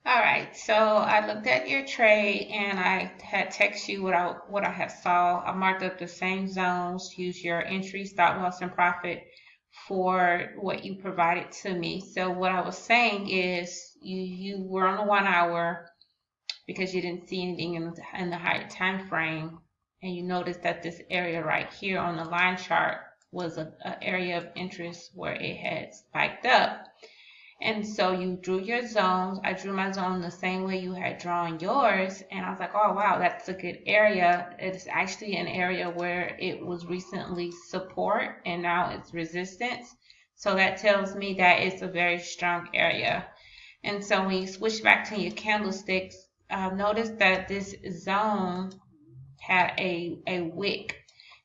All right, so I looked at your trade and I had text you what I had saw. I marked up the same zones, use your entry, stop loss, and profit for what you provided to me. So what I was saying is you were on the 1 hour because you didn't see anything in the higher time frame, and you noticed that this area right here on the line chart was a area of interest where it had spiked up. And so you drew your zones. I drew my zone the same way you had drawn yours. And I was like, oh, wow, that's a good area. It's actually an area where it was recently support and now it's resistance. So that tells me that it's a very strong area. And so when you switch back to your candlesticks, notice that this zone had a wick.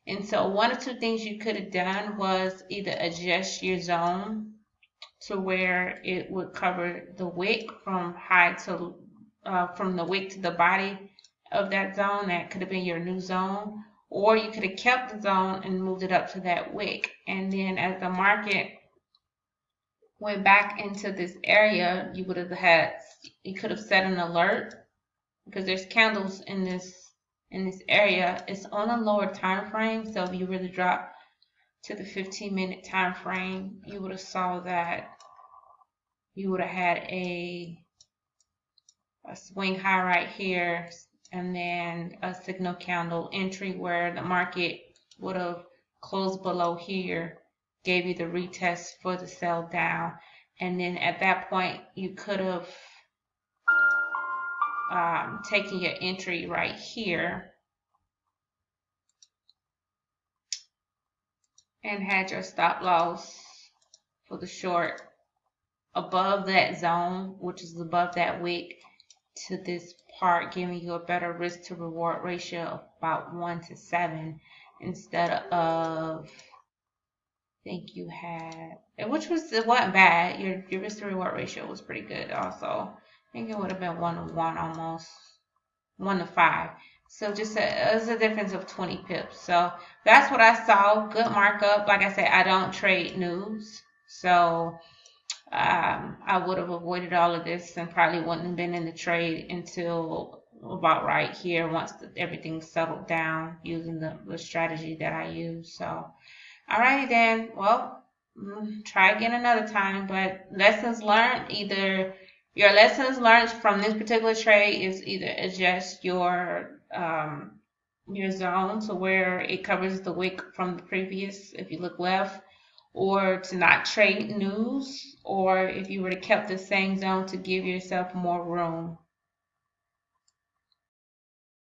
And so one or two things you could have done was either adjust your zone to where it would cover the wick from high to from the wick to the body of that zone. That could have been your new zone, or you could have kept the zone and moved it up to that wick. And then as the market went back into this area, you could have set an alert because there's candles in this area. It's on a lower time frame, so if you really drop to the 15-minute time frame, you would have saw that you would have had a swing high right here and then a signal candle entry where the market would have closed below here, gave you the retest for the sell down, and then at that point you could have taken your entry right here and had your stop loss for the short above that zone, which is above that wick, to this part, giving you a better risk to reward ratio of about 1 to 7 instead of, I think you had, it wasn't bad. Your risk to reward ratio was pretty good also. I think it would have been 1 to 1 almost, 1 to 5. So it's a difference of 20 pips. So that's what I saw. Good markup. Like I said, I don't trade news. So I would have avoided all of this and probably wouldn't have been in the trade until about right here once everything settled down using the strategy that I use. So, alrighty then. Well, try again another time. But lessons learned, either your lessons learned from this particular trade is either adjust your zone to where it covers the wick from the previous, if you look left, or to not trade news, or if you were to kept the same zone to give yourself more room.